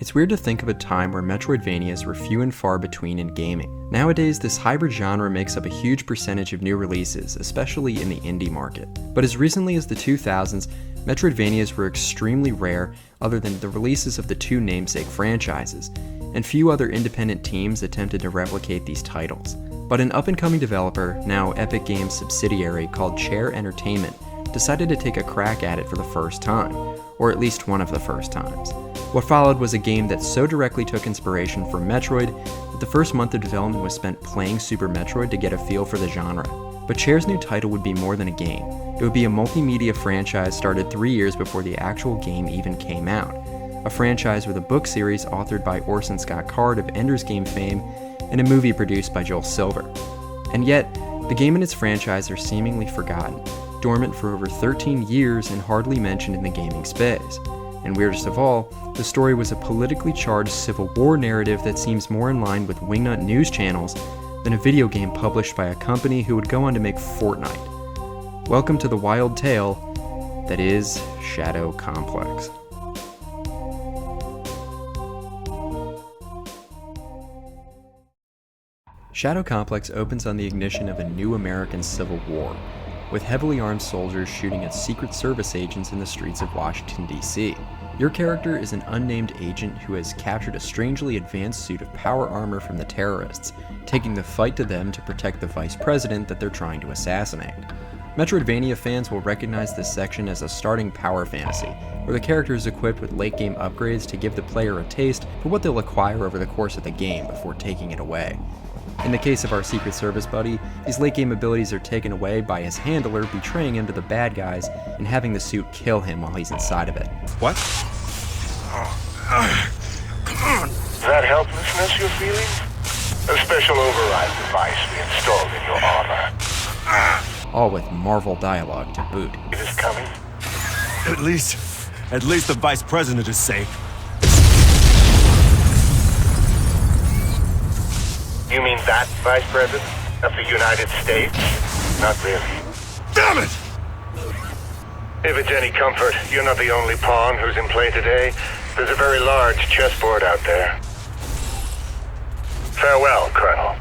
It's weird to think of a time where Metroidvanias were few and far between in gaming. Nowadays, this hybrid genre makes up a huge percentage of new releases, especially in the indie market. But as recently as the 2000s, Metroidvanias were extremely rare other than the releases of the two namesake franchises, and few other independent teams attempted to replicate these titles. But an up-and-coming developer, now Epic Games subsidiary called Chair Entertainment, decided to take a crack at it for the first time, or at least one of the first times. What followed was a game that so directly took inspiration from Metroid that the first month of development was spent playing Super Metroid to get a feel for the genre. But Chair's new title would be more than a game. It would be a multimedia franchise started 3 years before the actual game even came out. A franchise with a book series authored by Orson Scott Card of Ender's Game fame, and a movie produced by Joel Silver. And yet, the game and its franchise are seemingly forgotten, dormant for over 13 years and hardly mentioned in the gaming space. And weirdest of all, the story was a politically charged Civil War narrative that seems more in line with wingnut news channels than a video game published by a company who would go on to make Fortnite. Welcome to the wild tale that is Shadow Complex. Shadow Complex opens on the ignition of a new American Civil War, with heavily armed soldiers shooting at Secret Service agents in the streets of Washington, D.C. Your character is an unnamed agent who has captured a strangely advanced suit of power armor from the terrorists, taking the fight to them to protect the vice president that they're trying to assassinate. Metroidvania fans will recognize this section as a starting power fantasy, where the character is equipped with late-game upgrades to give the player a taste for what they'll acquire over the course of the game before taking it away. In the case of our Secret Service buddy, these late-game abilities are taken away by his handler betraying him to the bad guys and having the suit kill him while he's inside of it. What? That helplessness you're feeling? A special override device we installed in your armor. All with Marvel dialogue to boot. It is coming. At least the vice president is safe. You mean that vice president of the United States? Not really. Damn it! If it's any comfort, you're not the only pawn who's in play today. There's a very large chessboard out there. Farewell, Colonel.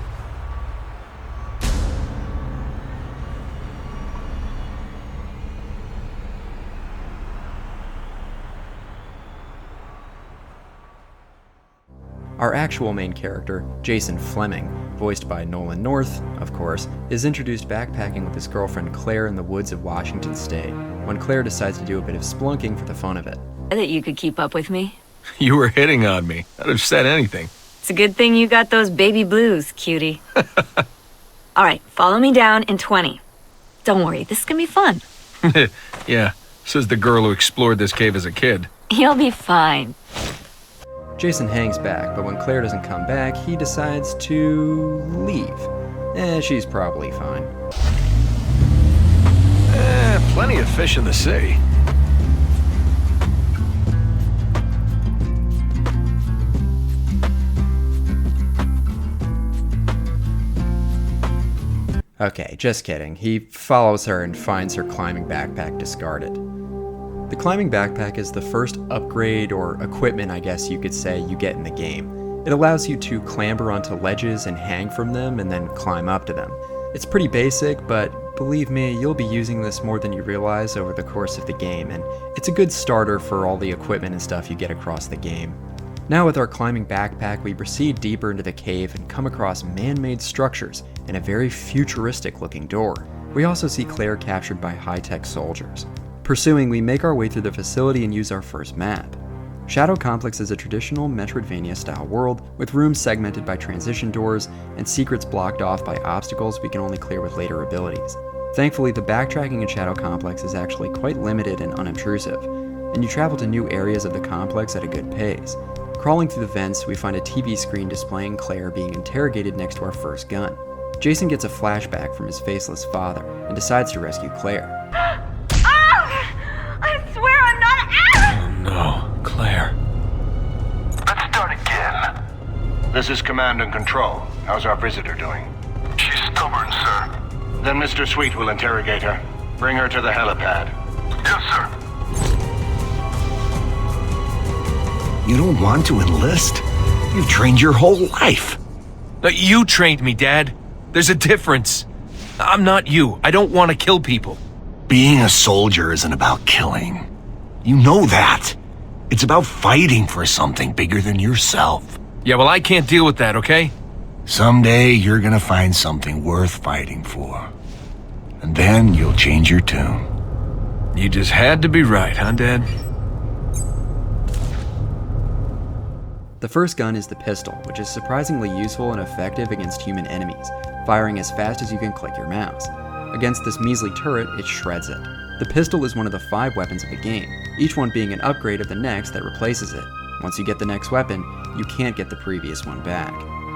Our actual main character, Jason Fleming, voiced by Nolan North, of course, is introduced backpacking with his girlfriend Claire in the woods of Washington State, when Claire decides to do a bit of splunking for the fun of it. That you could keep up with me. You were hitting on me. I'd have said anything. It's a good thing you got those baby blues, cutie. All right, follow me down in 20. Don't worry, this is gonna be fun. Yeah, says the girl who explored this cave as a kid. You'll be fine. Jason hangs back, but when Claire doesn't come back, he decides to leave. She's probably fine. Plenty of fish in the sea. Okay, just kidding. He follows her and finds her climbing backpack discarded. The climbing backpack is the first upgrade or equipment, I guess you could say, you get in the game. It allows you to clamber onto ledges and hang from them and then climb up to them. It's pretty basic, but believe me, you'll be using this more than you realize over the course of the game, and it's a good starter for all the equipment and stuff you get across the game. Now with our climbing backpack, we proceed deeper into the cave and come across man-made structures and a very futuristic looking door. We also see Claire captured by high-tech soldiers. Pursuing, we make our way through the facility and use our first map. Shadow Complex is a traditional Metroidvania-style world, with rooms segmented by transition doors and secrets blocked off by obstacles we can only clear with later abilities. Thankfully, the backtracking in Shadow Complex is actually quite limited and unobtrusive, and you travel to new areas of the complex at a good pace. Crawling through the vents, we find a TV screen displaying Claire being interrogated next to our first gun. Jason gets a flashback from his faceless father and decides to rescue Claire. No, Claire. Let's start again. This is Command and Control. How's our visitor doing? She's stubborn, sir. Then Mr. Sweet will interrogate her. Bring her to the helipad. Yes, sir. You don't want to enlist? You've trained your whole life. No, you trained me, Dad. There's a difference. I'm not you. I don't want to kill people. Being a soldier isn't about killing. You know that. It's about fighting for something bigger than yourself. Yeah, well, I can't deal with that, okay? Someday you're gonna find something worth fighting for. And then you'll change your tune. You just had to be right, huh, Dad? The first gun is the pistol, which is surprisingly useful and effective against human enemies, firing as fast as you can click your mouse. Against this measly turret, it shreds it. The pistol is one of the 5 weapons of the game, each one being an upgrade of the next that replaces it. Once you get the next weapon, you can't get the previous one back.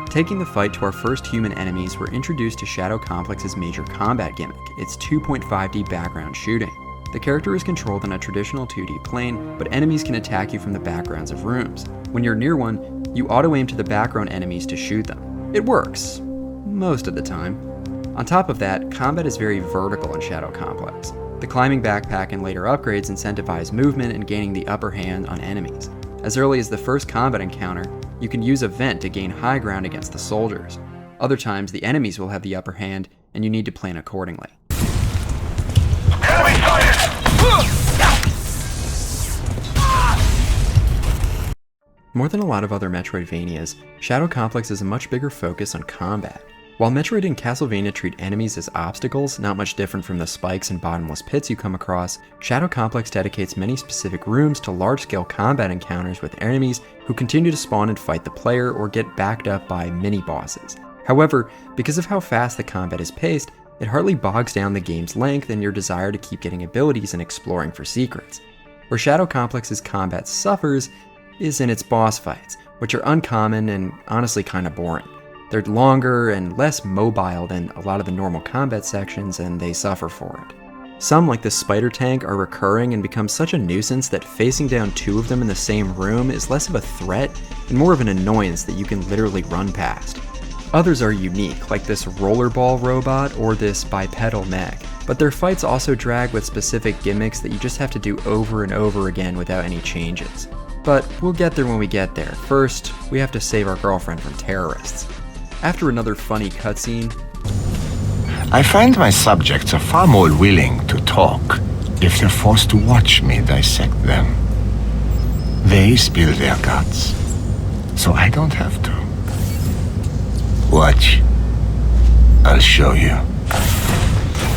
Taking the fight to our first human enemies, we're introduced to Shadow Complex's major combat gimmick, its 2.5D background shooting. The character is controlled on a traditional 2D plane, but enemies can attack you from the backgrounds of rooms. When you're near one, you auto-aim to the background enemies to shoot them. It works. Most of the time. On top of that, combat is very vertical in Shadow Complex. The climbing backpack and later upgrades incentivize movement and gaining the upper hand on enemies. As early as the first combat encounter, you can use a vent to gain high ground against the soldiers. Other times, the enemies will have the upper hand, and you need to plan accordingly. Enemy sighted! More than a lot of other Metroidvanias, Shadow Complex is a much bigger focus on combat. While Metroid and Castlevania treat enemies as obstacles, not much different from the spikes and bottomless pits you come across, Shadow Complex dedicates many specific rooms to large-scale combat encounters with enemies who continue to spawn and fight the player or get backed up by mini-bosses. However, because of how fast the combat is paced, it hardly bogs down the game's length and your desire to keep getting abilities and exploring for secrets. Where Shadow Complex's combat suffers is in its boss fights, which are uncommon and honestly kinda boring. They're longer and less mobile than a lot of the normal combat sections, and they suffer for it. Some, like the spider tank, are recurring and become such a nuisance that facing down 2 of them in the same room is less of a threat and more of an annoyance that you can literally run past. Others are unique, like this rollerball robot or this bipedal mech, but their fights also drag with specific gimmicks that you just have to do over and over again without any changes. But we'll get there when we get there. First, we have to save our girlfriend from terrorists. After another funny cutscene, I find my subjects are far more willing to talk if they're forced to watch me dissect them. They spill their guts, so I don't have to. Watch. I'll show you.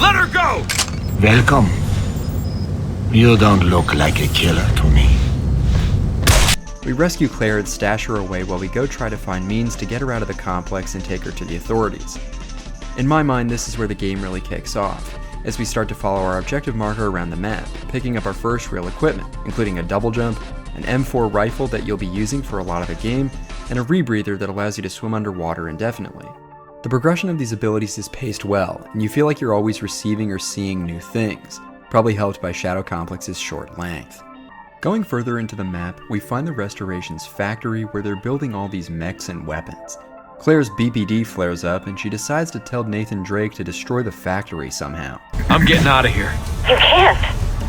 Let her go! Welcome. You don't look like a killer to me. we rescue Claire and stash her away while we go try to find means to get her out of the complex and take her to the authorities. In my mind, this is where the game really kicks off, as we start to follow our objective marker around the map, picking up our first real equipment, including a double jump, an M4 rifle that you'll be using for a lot of the game, and a rebreather that allows you to swim underwater indefinitely. The progression of these abilities is paced well, and you feel like you're always receiving or seeing new things, probably helped by Shadow Complex's short length. Going further into the map, we find the Restoration's factory where they're building all these mechs and weapons. Claire's BPD flares up and she decides to tell Nathan Drake to destroy the factory somehow. I'm getting out of here. You can't.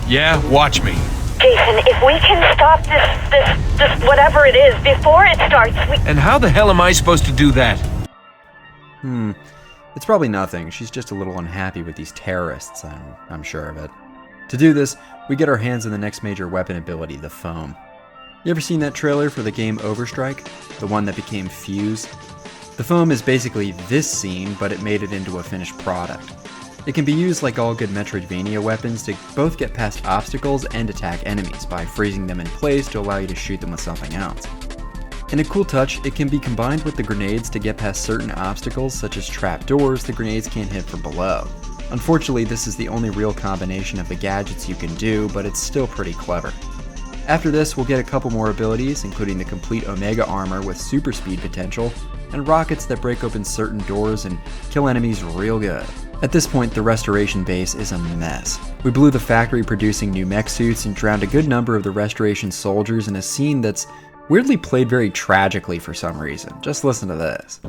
Yeah, watch me. Jason, if we can stop this whatever it is before it starts, we... And how the hell am I supposed to do that? It's probably nothing. She's just a little unhappy with these terrorists, I'm sure of it. To do this, we get our hands on the next major weapon ability, the foam. You ever seen that trailer for the game Overstrike? The one that became Fuse? The foam is basically this scene, but it made it into a finished product. It can be used like all good Metroidvania weapons to both get past obstacles and attack enemies by freezing them in place to allow you to shoot them with something else. In a cool touch, it can be combined with the grenades to get past certain obstacles such as trapdoors the grenades can't hit from below. Unfortunately, this is the only real combination of the gadgets you can do, but it's still pretty clever. After this, we'll get a couple more abilities, including the complete Omega armor with super speed potential, and rockets that break open certain doors and kill enemies real good. At this point, the Restoration base is a mess. We blew the factory producing new mech suits and drowned a good number of the Restoration soldiers in a scene that's weirdly played very tragically for some reason. Just listen to this.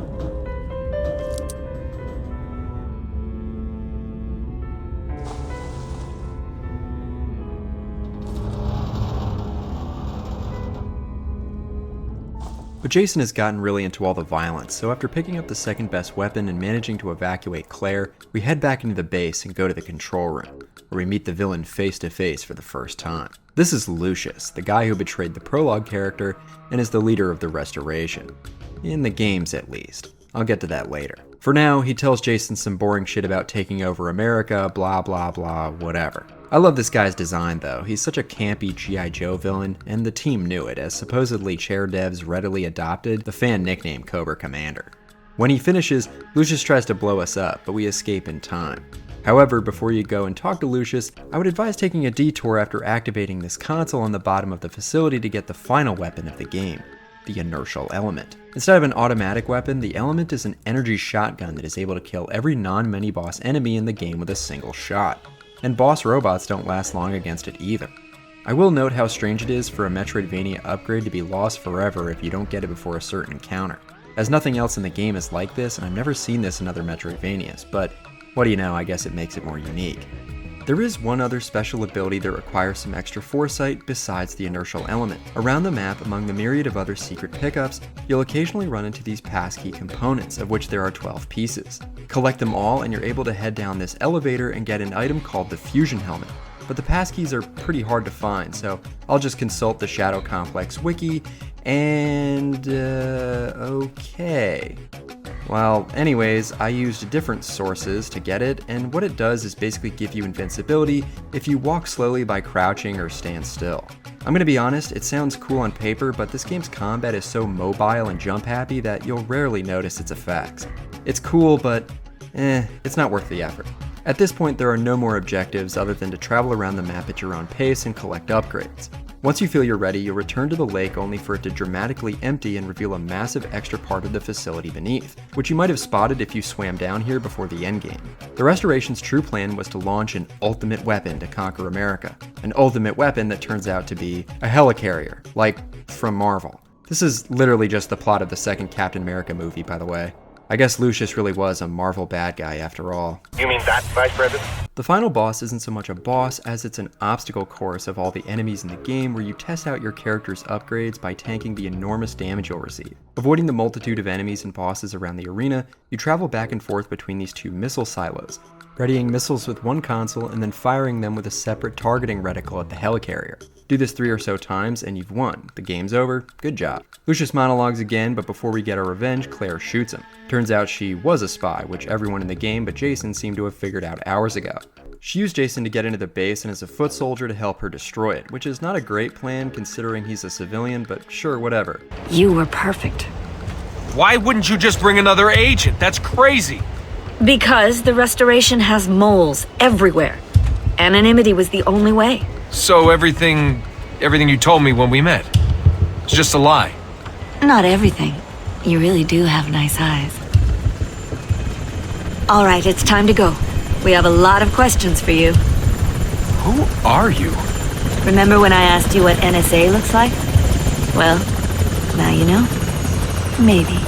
But Jason has gotten really into all the violence, so after picking up the second best weapon and managing to evacuate Claire, we head back into the base and go to the control room, where we meet the villain face to face for the first time. This is Lucius, the guy who betrayed the prologue character and is the leader of the Restoration. In the games, at least. I'll get to that later. For now, he tells Jason some boring shit about taking over America, blah blah blah, whatever. I love this guy's design though. He's such a campy G.I. Joe villain, and the team knew it, as supposedly Chair devs readily adopted the fan nickname Cobra Commander. When he finishes, Lucius tries to blow us up, but we escape in time. However, before you go and talk to Lucius, I would advise taking a detour after activating this console on the bottom of the facility to get the final weapon of the game, the inertial element. Instead of an automatic weapon, the element is an energy shotgun that is able to kill every non-mini-boss enemy in the game with a single shot. And boss robots don't last long against it either. I will note how strange it is for a Metroidvania upgrade to be lost forever if you don't get it before a certain encounter, as nothing else in the game is like this, and I've never seen this in other Metroidvanias, but what do you know, I guess it makes it more unique. There is one other special ability that requires some extra foresight besides the inertial element. Around the map, among the myriad of other secret pickups, you'll occasionally run into these passkey components, of which there are 12 pieces. Collect them all and you're able to head down this elevator and get an item called the Fusion Helmet. But the passkeys are pretty hard to find, so I'll just consult the Shadow Complex wiki, and okay. Well, anyways, I used different sources to get it, and what it does is basically give you invincibility if you walk slowly by crouching or stand still. I'm gonna be honest, it sounds cool on paper, but this game's combat is so mobile and jump happy that you'll rarely notice its effects. It's cool, but it's not worth the effort. At this point, there are no more objectives other than to travel around the map at your own pace and collect upgrades. Once you feel you're ready, you'll return to the lake only for it to dramatically empty and reveal a massive extra part of the facility beneath, which you might have spotted if you swam down here before the endgame. The Restoration's true plan was to launch an ultimate weapon to conquer America. An ultimate weapon that turns out to be a helicarrier, like from Marvel. This is literally just the plot of the second Captain America movie, by the way. I guess Lucius really was a Marvel bad guy after all. You mean that, Vice President? The final boss isn't so much a boss as it's an obstacle course of all the enemies in the game where you test out your character's upgrades by tanking the enormous damage you'll receive. Avoiding the multitude of enemies and bosses around the arena, you travel back and forth between these two missile silos, readying missiles with one console and then firing them with a separate targeting reticle at the helicarrier. Do this 3 or so times and you've won. The game's over. Good job. Lucius monologues again, but before we get our revenge, Claire shoots him. Turns out she was a spy, which everyone in the game but Jason seemed to have figured out hours ago. She used Jason to get into the base and as a foot soldier to help her destroy it, which is not a great plan considering he's a civilian, but sure, whatever. You were perfect. Why wouldn't you just bring another agent? That's crazy. Because the Restoration has moles everywhere. Anonymity was the only way. So everything you told me when we met, it's just a lie. Not everything. You really do have nice eyes. All right, it's time to go. We have a lot of questions for you. Who are you? Remember when I asked you what NSA looks like? Well, now you know. Maybe.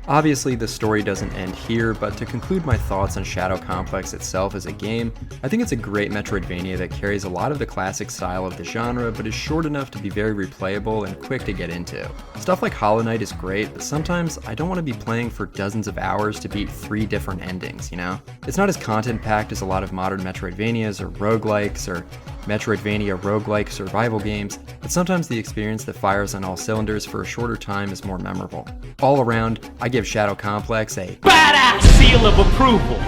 Obviously, the story doesn't end here, but to conclude my thoughts on Shadow Complex itself as a game, I think it's a great Metroidvania that carries a lot of the classic style of the genre, but is short enough to be very replayable and quick to get into. Stuff like Hollow Knight is great, but sometimes I don't want to be playing for dozens of hours to beat 3 different endings, you know? It's not as content-packed as a lot of modern Metroidvanias or roguelikes or Metroidvania roguelike survival games, but sometimes the experience that fires on all cylinders for a shorter time is more memorable. All around, I give Shadow Complex a badass seal of approval.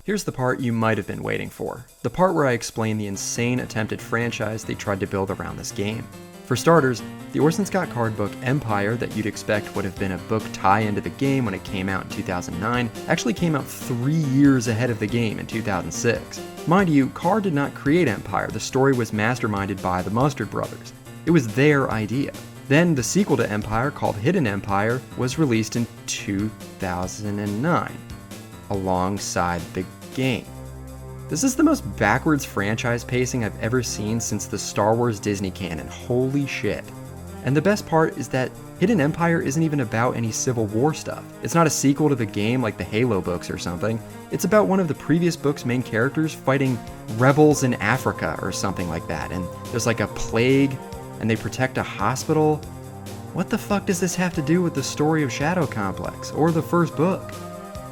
Here's the part you might have been waiting for. The part where I explain the insane attempted franchise they tried to build around this game. For starters, the Orson Scott Card book Empire that you'd expect would have been a book tie-in to the game when it came out in 2009 actually came out 3 years ahead of the game in 2006. Mind you, Card did not create Empire, the story was masterminded by the Mustard Brothers. It was their idea. Then the sequel to Empire, called Hidden Empire, was released in 2009, alongside the game. This is the most backwards franchise pacing I've ever seen since the Star Wars Disney canon, holy shit. And the best part is that Hidden Empire isn't even about any Civil War stuff. It's not a sequel to the game like the Halo books or something. It's about one of the previous book's main characters fighting rebels in Africa or something like that, and there's like a plague, and they protect a hospital. What the fuck does this have to do with the story of Shadow Complex, or the first book?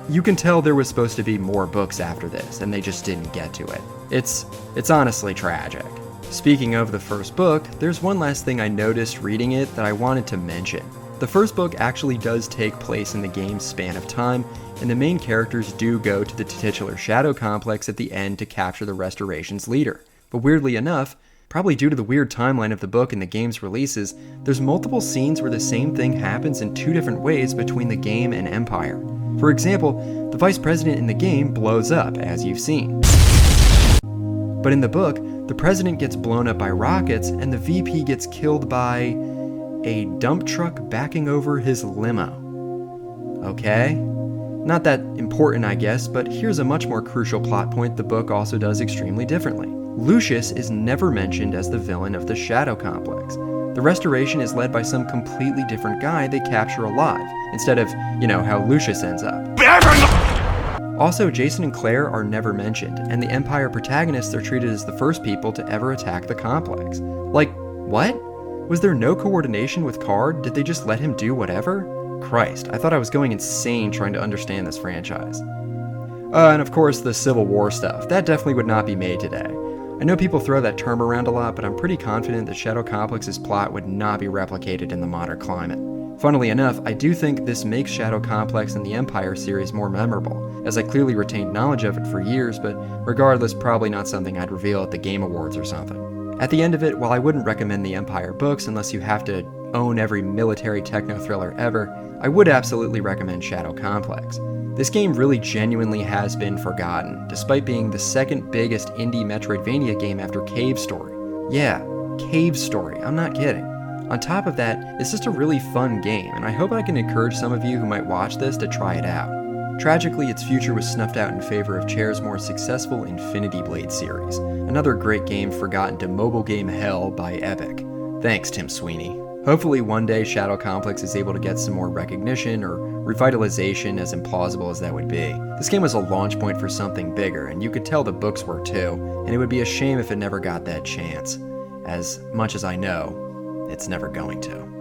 You can tell there was supposed to be more books after this, and they just didn't get to it. It's honestly tragic. Speaking of the first book, there's one last thing I noticed reading it that I wanted to mention. The first book actually does take place in the game's span of time, and the main characters do go to the titular Shadow Complex at the end to capture the Restoration's leader. But weirdly enough, probably due to the weird timeline of the book and the game's releases, there's multiple scenes where the same thing happens in two different ways between the game and Empire. For example, the Vice President in the game blows up, as you've seen. But in the book, the President gets blown up by rockets, and the VP gets killed by a dump truck backing over his limo. Okay? Not that important, I guess, but here's a much more crucial plot point the book also does extremely differently. Lucius is never mentioned as the villain of the Shadow Complex. The Restoration is led by some completely different guy they capture alive, instead of, how Lucius ends up. Also, Jason and Claire are never mentioned, and the Empire protagonists are treated as the first people to ever attack the complex. Like, what? Was there no coordination with Card? Did they just let him do whatever? Christ, I thought I was going insane trying to understand this franchise. And of course, the Civil War stuff. That definitely would not be made today. I know people throw that term around a lot, but I'm pretty confident that Shadow Complex's plot would not be replicated in the modern climate. Funnily enough, I do think this makes Shadow Complex and the Empire series more memorable, as I clearly retained knowledge of it for years, but regardless, probably not something I'd reveal at the Game Awards or something. At the end of it, while I wouldn't recommend the Empire books unless you have to own every military techno-thriller ever, I would absolutely recommend Shadow Complex. This game really genuinely has been forgotten, despite being the second biggest indie Metroidvania game after Cave Story. Yeah, Cave Story, I'm not kidding. On top of that, it's just a really fun game, and I hope I can encourage some of you who might watch this to try it out. Tragically, its future was snuffed out in favor of Chair's more successful Infinity Blade series, another great game forgotten to mobile game hell by Epic. Thanks, Tim Sweeney. Hopefully one day Shadow Complex is able to get some more recognition or revitalization, as implausible as that would be. This game was a launch point for something bigger, and you could tell the books were too, and it would be a shame if it never got that chance. As much as I know, it's never going to.